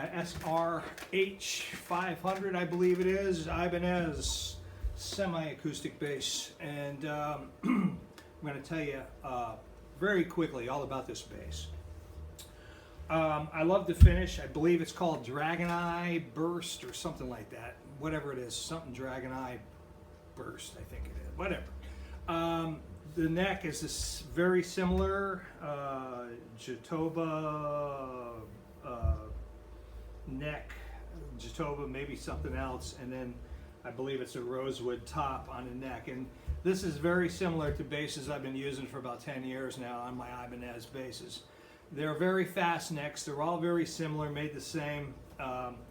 SRH500, I believe it is, Ibanez semi-acoustic bass, and I'm going to tell you very quickly all about this bass. I love the finish. I believe it's called Dragon Eye Burst or something like that. Whatever it is, something Dragon Eye Burst, I think it is. Whatever. The neck is this very similar Jatoba neck, Jatoba, maybe something else, and then I believe it's a rosewood top on the neck. And this is very similar to basses I've been using for about 10 years now on my Ibanez basses. They're very fast necks. They're all very similar, made the same,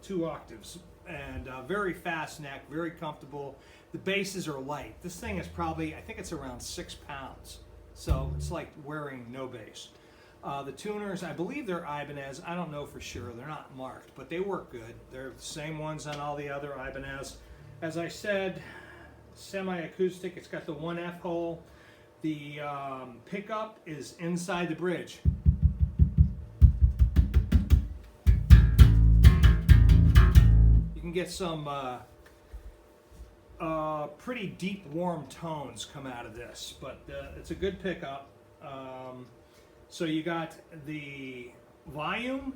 2 octaves, and very fast neck, very comfortable. The basses are light. This thing is probably, I think it's around 6 pounds. So it's like wearing no bass. The tuners, I believe they're Ibanez. I don't know for sure. They're not marked, but they work good. They're the same ones on all the other Ibanez. As I said, semi-acoustic. It's got the 1F hole. The pickup is inside the bridge. You can get some pretty deep, warm tones come out of this, but it's a good pickup. So you got the volume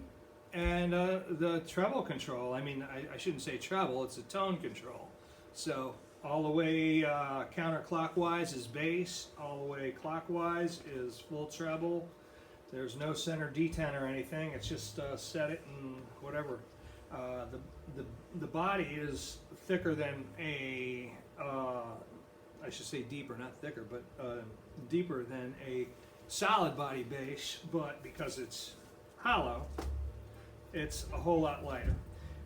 and the treble control. I mean, I shouldn't say treble, it's a tone control. So all the way counterclockwise is bass, all the way clockwise is full treble. There's no center detent or anything, it's just set it and whatever. The body is thicker than a, I should say deeper, not thicker, but deeper than a solid body bass, but because it's hollow, it's a whole lot lighter.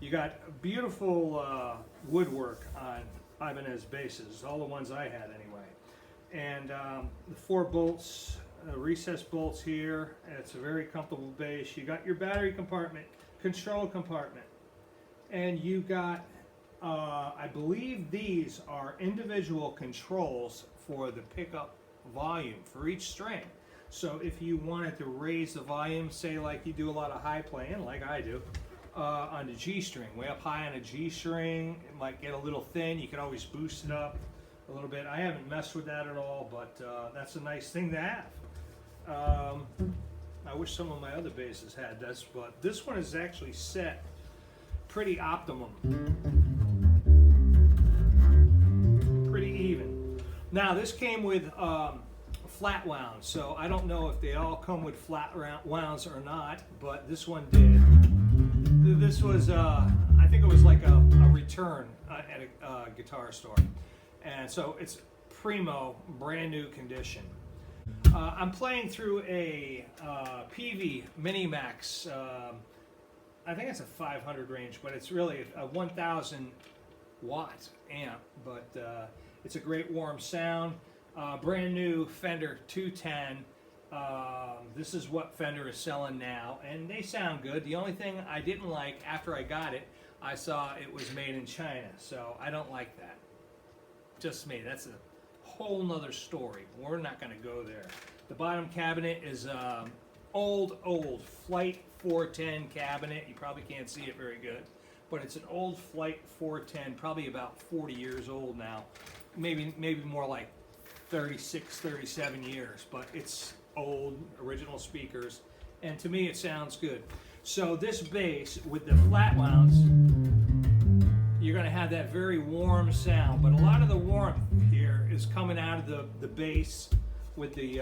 You got beautiful woodwork on Ibanez basses, all the ones I had anyway. And the 4 bolts, recessed bolts here, and it's a very comfortable bass. You got your battery compartment, control compartment, and you got, I believe these are individual controls for the pickup volume for each string. So if you wanted to raise the volume, say like you do a lot of high playing, like I do, on the G string, way up high on a G string, it might get a little thin. You can always boost it up a little bit. I haven't messed with that at all, but that's a nice thing to have. I wish some of my other basses had this, but this one is actually set pretty optimum, pretty even. Now this came with flat wounds, so I don't know if they all come with flat wounds or not, but this one did. This was, I think it was like a return at a guitar store, and so it's primo, brand new condition. I'm playing through a Peavey Mini Max. I think it's a 500 range, but it's really a 1,000 watt amp, but it's a great warm sound. Brand new Fender 210. This is what Fender is selling now, and they sound good. The only thing I didn't like after I got it, I saw it was made in China, so I don't like that. Just me. That's a whole nother story. We're not going to go there. The bottom cabinet is old Flite 410 cabinet. You probably can't see it very good, but it's an old Flite 410, probably about 40 years old now. Maybe more like 36, 37 years, but it's old, original speakers, and to me it sounds good. So this bass with the flat wounds, you're going to have that very warm sound, but a lot of the warmth here is coming out of the bass with the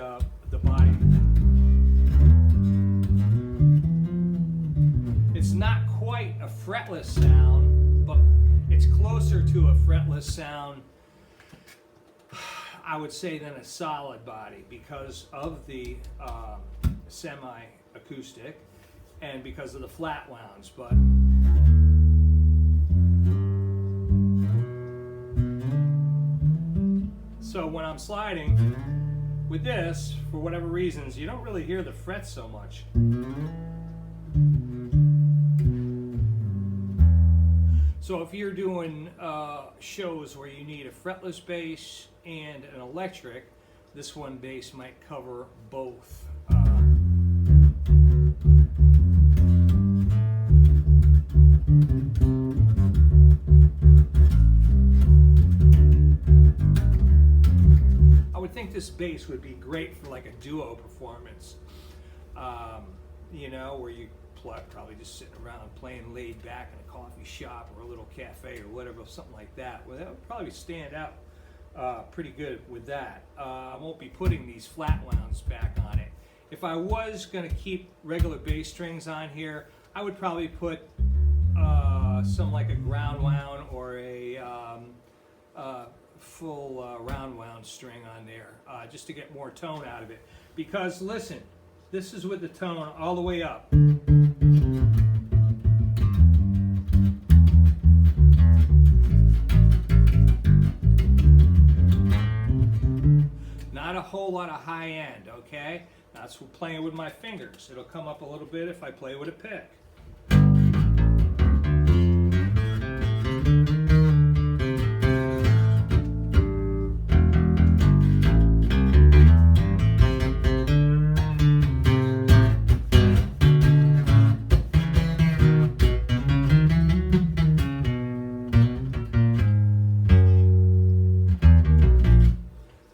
body. It's not quite a fretless sound, but it's closer to a fretless sound, I would say, than a solid body because of the semi-acoustic and because of the flat wounds. But so when I'm sliding with this, for whatever reasons, you don't really hear the frets so much. So if you're doing shows where you need a fretless bass and an electric, this one bass might cover both. I would think this bass would be great for like a duo performance, you know, where you probably just sitting around playing laid back in a coffee shop or a little cafe or whatever, something like that. Well, that would probably stand out pretty good with that. I won't be putting these flat wounds back on it. If I was going to keep regular bass strings on here, I would probably put some like a ground wound or a full round wound string on there, just to get more tone out of it. Because listen, this is with the tone all the way up. Not a whole lot of high end, okay? That's playing with my fingers. It'll come up a little bit if I play with a pick.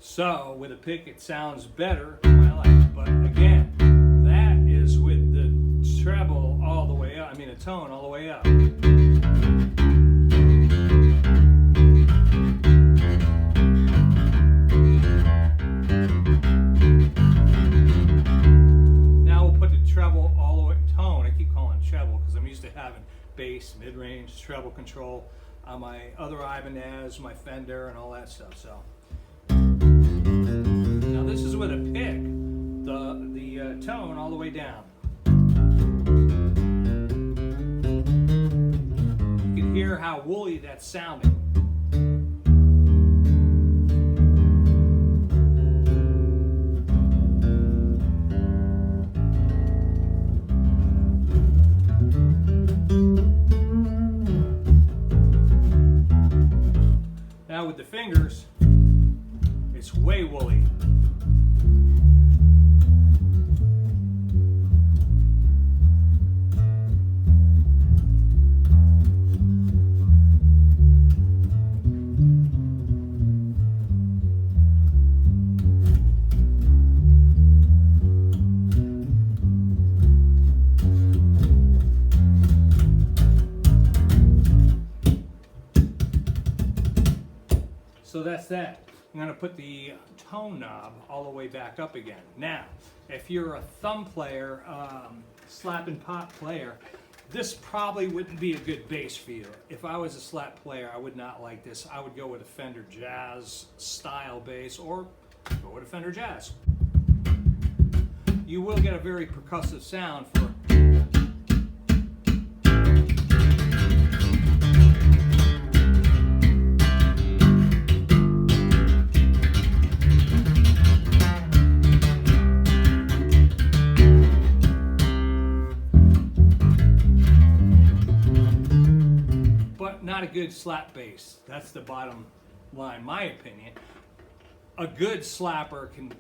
So with a pick it sounds better, I like it. But again, that is with the treble all the way up, I mean a tone all the way up. Now we'll put the treble all the way, tone, I keep calling it treble because I'm used to having bass, mid-range, treble control on my other Ibanez, my Fender and all that stuff. So now this is with a pick, the tone all the way down. You can hear how woolly that's sounding. Now with the fingers, it's way woolly. So that's that. I'm going to put the tone knob all the way back up again. Now, if you're a thumb player, slap and pop player, this probably wouldn't be a good bass for you. If I was a slap player, I would not like this. I would go with a Fender Jazz style bass or go with a Fender Jazz. You will get a very percussive sound for not a good slap bass. That's the bottom line, my opinion. A good slapper can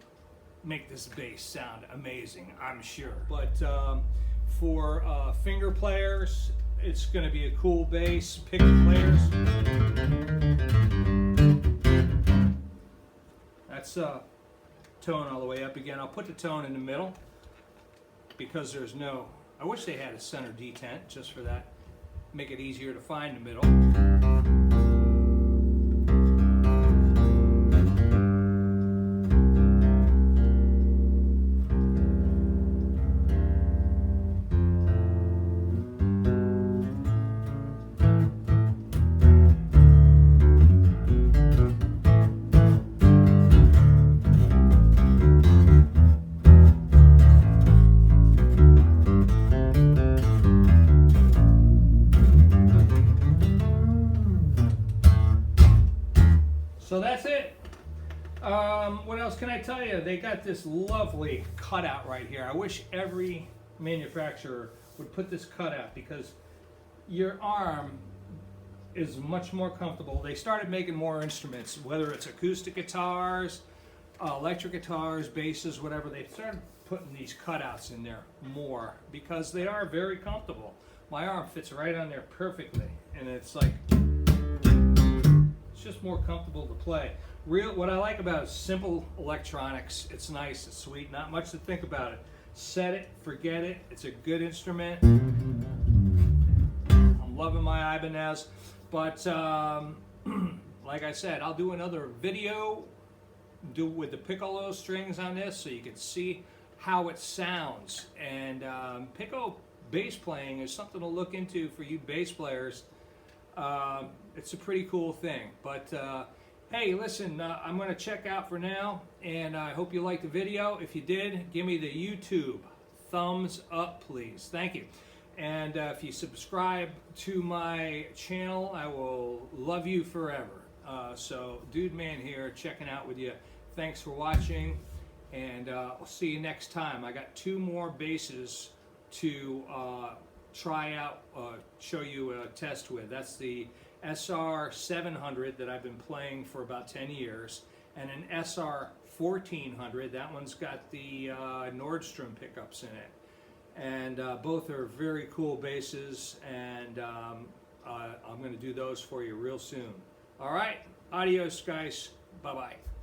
make this bass sound amazing, I'm sure. But for finger players, it's going to be a cool bass. Pick players, that's tone all the way up again. I'll put the tone in the middle because there's no, I wish they had a center detent just for that. Make it easier to find the middle. So that's it. What else can I tell you? They got this lovely cutout right here. I wish every manufacturer would put this cutout because your arm is much more comfortable. They started making more instruments, whether it's acoustic guitars, electric guitars, basses, whatever. They started putting these cutouts in there more because they are very comfortable. my arm fits right on there perfectly, and it's like, it's just more comfortable to play. What I like about it is simple electronics. It's nice, it's sweet, not much to think about it. Set it, forget it. It's a good instrument. I'm loving my Ibanez, but like I said, I'll do another video with the piccolo strings on this so you can see how it sounds. And piccolo bass playing is something to look into for you bass players. It's a pretty cool thing. But hey, listen, I'm going to check out for now, and I hope you liked the video. If you did, give me the YouTube thumbs up, please. Thank you. And if you subscribe to my channel, I will love you forever. So, Dudeman here, checking out with you. Thanks for watching, and I'll see you next time. I got 2 more basses to try out, show you a test with. That's the SR500 that I've been playing for about 10 years, and an SR1400. That one's got the Nordstrom pickups in it. And both are very cool basses, and I'm going to do those for you real soon. All right, adios, guys. Bye-bye.